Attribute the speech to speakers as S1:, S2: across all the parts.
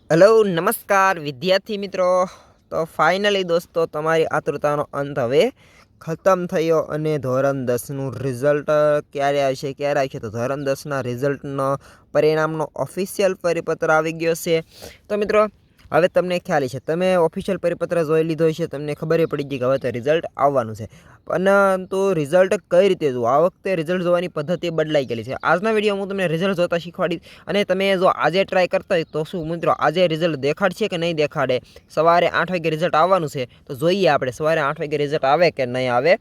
S1: Hello नमस्कार विद्यार्थी मित्रों। तो फाइनली दोस्तों तमारी आतुरतानो अंत हवे खत्म थयो अने धोरण 10 નું રિઝલ્ટ ક્યારે આવશે તો ધોરણ 10 ના રિઝલ્ટનો પરિણામનો ઓફિશિયલ પરિપત્ર આવી ગયો છે। તો મિત્રો હવે તમને ખ્યાલ છે, તમે ઓફિશિયલ પરિપત્ર જોઈ લીધો છે, તમને ખબર પડી ગઈ કે હવે તો રિઝલ્ટ આવવાનું છે, પરંતુ રિઝલ્ટ કઈ રીતે જોવું, આ વખતે રિઝલ્ટ જોવાની પદ્ધતિ બદલાઈ ગયેલી છે। આજના વિડીયોમાં હું તમને રિઝલ્ટ જોતા શીખવાડીશ અને તમે જો આજે ટ્રાય કરતા હોય તો શું મિત્રો આજે રિઝલ્ટ દેખાડશે કે નહીં દેખાડે। સવારે 8 વાગે રિઝલ્ટ આવવાનું છે, તો જોઈએ આપણે સવારે 8 વાગે રિઝલ્ટ આવે કે નહીં આવે,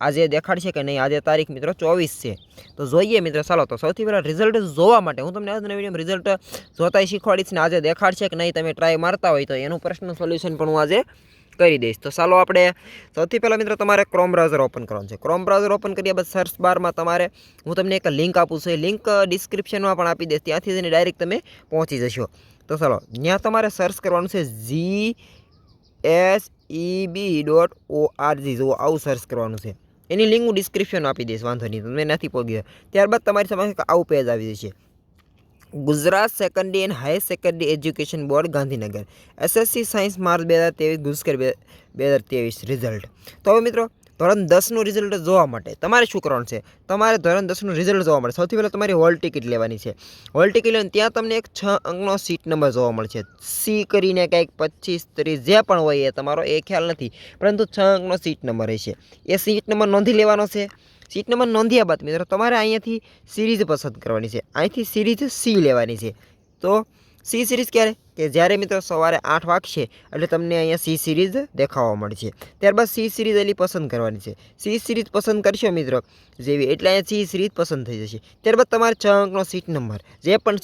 S1: આજે દેખાડશે કે નહીં। આજે તારીખ મિત્રો 24 છે, તો જોઈએ મિત્રો। ચાલો તો સૌથી પહેલાં રિઝલ્ટ જોવા માટે હું તમને આજના વિડીયોમાં રિઝલ્ટ જોતા શીખવાડીશ ને આજે દેખાડશે કે નહીં, તમે ટ્રાય મારતા હોય તો એનું પ્રશ્ન સોલ્યુશન પણ હું આજે કરી દઈશ। તો ચાલો આપણે સૌથી પહેલાં મિત્રો તમારે ક્રોમ બ્રાઉઝર ઓપન કરવાનું છે। ક્રોમ બ્રાઉઝર ઓપન કર્યા બાદ સર્ચ બારમાં તમારે હું તમને એક લિંક આપું છું, એ લિંક ડિસ્ક્રિપ્શનમાં પણ આપી દઈશ, ત્યાંથી જઈને ડાયરેક્ટ તમે પહોંચી જશો। તો ચાલો ત્યાં તમારે સર્ચ કરવાનું છે GSEB.org, જો આવું સર્ચ કરવાનું છે। એની લિંક હું ડિસ્ક્રિપ્શનમાં આપી દઈશ, વાંધો નહીં, તમે નથી પહોંચી ગયા। ત્યારબાદ તમારી સામે આવું પેજ આવી જશે, Gujarat secondary and higher secondary education board Gandhinagar SSC science March 2023 गुस्कर 2023 रिजल्ट। तो हवे मित्रों धोरण 10 નું રિઝલ્ટ જોવા માટે તમારે શું કરવાનું છે, તમારે ધોરણ 10 નું રિઝલ્ટ જોવા માટે સૌથી પહેલાં તમારી હોલ ટિકિટ લેવાની છે। હોલ ટિકિટ લઈને ત્યાં તમને એક 6 અંકનો સીટ નંબર જોવા મળશે, સી કરીને કંઈક 25 30 જે પણ હોય એ તમારો એ ખ્યાલ નથી, પરંતુ 6 અંકનો સીટ નંબર હશે, એ સીટ નંબર નોંધી લેવાનો છે। सीट नंबर नोंध्या बाद मित्रों तमारे अहींयाथी सीरीज पसंद करवानी छे, अहींथी सीरीज सी लेवानी छे। तो सी सीरीज क्यारे के ज्यारे मित्रों सवारे 8 वागशे एटले तमने अहींया सी सीरीज देखावा मळशे। त्यारबाद सी सीरीज एली पसंद करवानी छे, सी सीरीज पसंद करशो मित्रों जेवी एटले अहींया सी सीरीज पसंद थई जशे। त्यारबाद तमारे 6 अंकनो सीट नंबर जे पण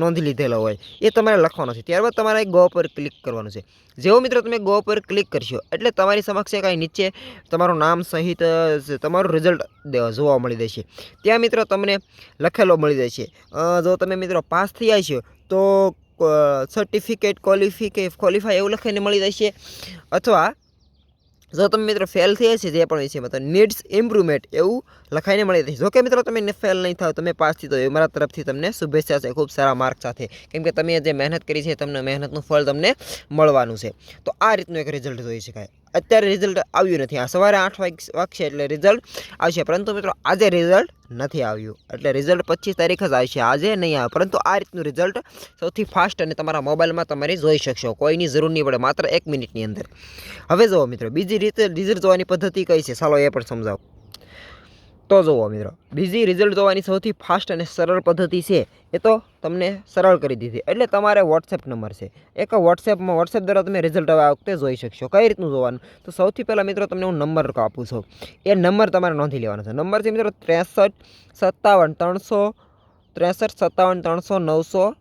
S1: नोंधी लीधेलो होय ए तमारे लखवानो छे। त्यारबाद तमारे गो पर क्लिक करवानुं छे। जेवो मित्रों तमे गो पर क्लिक करशो एटले तमारी समक्ष कांई नीचे तमारुं नाम सहित तमारुं रिजल्ट जोवा मळी जशे। त्यां मित्रों तमने लखेलो मळी जशे। जो तमे मित्रों पास थया छो तो सर्टिफिकेट क्वॉलिफाई एवं लखीने मळी जशे, अथवा जो तमे मित्रों फेल थया छे जे पण विषय मतलब नीड्स इम्प्रूवमेंट एवं लखाईने मळी जशे। जो कि मित्रों तमे फेल नहीं थाओ, तमे पास थी तो मारा तरफथी तमने शुभेच्छा छे, खूब सारा मार्क साथे, केम के तमे जे मेहनत करी छे तमने मेहनतनुं फळ तमने मळवानुं छे। तो आ रीतनुं एक रिजल्ट जोई शकाय। अत्यारे रिजल्ट आव्युं नथी, आ सवारे 8 वागशे एटले रिजल्ट आवशे, परंतु मित्रों आजे रिजल्ट नहीं आव्युं एटले रिजल्ट 25 तारीख ज आवशे, आजे नहीं आवे। परंतु आ रीतनुं रिजल्ट सौथी फास्ट अने तमारा मोबाइलमां तमारे जोई शकशो, कोईनी जरूर नहीं पड़े, मात्र 1 मिनिटनी अंदर। हवे जोवो मित्रों बीजी रीते रिजल्ट जोवानी पद्धति कई छे, चालो ए पण समजावुं। तो जुओ मित्रों बीजी रिजल्ट जोवानी सौथी फास्ट अने सरल पद्धति छे, ए तो तमने सरल करी दीधी। एटले तमारे वॉट्सएप नंबर छे, एक वॉट्सएप द्वारा तमे रिजल्ट आ वखते जोई शकशो। कई रीतनुं जोवानुं, तो सौथी पहेला मित्रों तमने हूँ नंबर आपું છું, ए नंबर तमारे नोंधी लेवानो छे। नंबर छे मित्रों 63 57 300 971।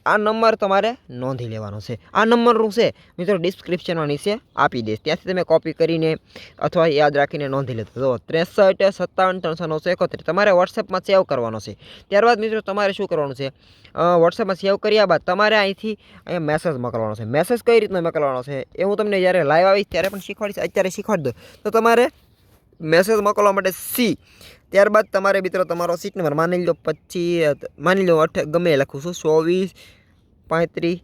S1: आ नंबर तमारे नोंधी लेवानो छे। आ नंबर छे मित्रों डिस्क्रिप्शनमां नीचे आपी दईश, त्यांथी तमे कॉपी करीने अथवा याद राखीने नोंधी लेतो। जो 63 57 300 971 तमारे वॉट्सएपमां सेव करवानो छे। त्यारबाद मित्रों तमारे शुं करवानुं छे, वॉट्सएपमां सेव कर्या बाद तमारे અહીંથી અહીંયા મેસેજ મોકલવાનો છે। મેસેજ કઈ રીતનો મોકલવાનો છે એ હું તમને જ્યારે લાઈવ આવીશ ત્યારે પણ શીખવાડીશ, અત્યારે શીખવાડી દઉં। તો તમારે મેસેજ મોકલવા માટે सी, ત્યારબાદ તમારે મિત્રો તમારો સીટ નંબર માની લો 25, માની લો ગમે લખું છું 24 35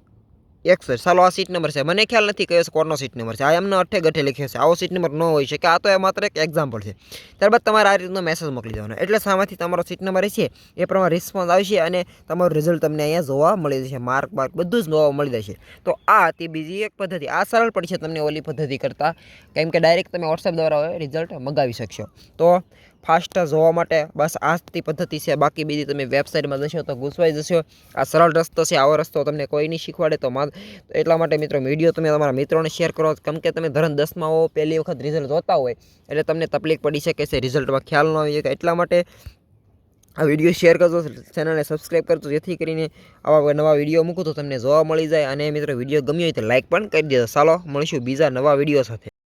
S1: 61। ચાલો આ સીટ નંબર છે, મને ખ્યાલ નથી કયો કોનો સીટ નંબર છે, આ એમને અઠે ગઠે લખ્યો છે, આવો સીટ નંબર ન હોઈ શકે, આ તો એ માત્ર એક એક્ઝામ્પલ છે। ત્યારબાદ તમારે આ રીતનો મેસેજ મોકલી દેવાનો, એટલે સામેથી તમારો સીટ નંબર છે એ પ્રમાણે રિસ્પોન્સ આવશે અને તમારું રિઝલ્ટ તમને અહીંયા જોવા મળી જશે, માર્ક બધું જ જોવા મળી જશે। તો આ હતી બીજી એક પદ્ધતિ, આ સરળ પડશે તમને ઓલી પદ્ધતિ કરતાં, કેમ કે ડાયરેક્ટ તમે વોટ્સએપ દ્વારા રિઝલ્ટ મંગાવી શકશો। તો फास्ट जोवा माटे बस आ पद्धति है, बाकी बीजी तमे वेबसाइट में जशो तो घूसवाई जशो। आ सरल रस्तो है, आवो रस्तो तमने कोई नहीं शीखवाड़े। तो एटला माटे मित्रों विडियो तमे तमारा मित्रों ने शेर करो, केम के तमे धोरण 10 में हो पहली वखत रिजल्ट जोता होय एटले तमने तकलीफ पड़ी शके छे, रिजल्ट में ख्याल न होय, एटला माटे आ विडियो शेर करजो, चेनल ने सब्सक्राइब करजो, जेथी करीने आवा नवा विडियो मूकूं तो तमने जोवा मळी जाय। अने मित्रों विडियो गम्यो होय तो लाइक पण करी देजो। चालो मळीशुं बीजा नवा विडियो साथे।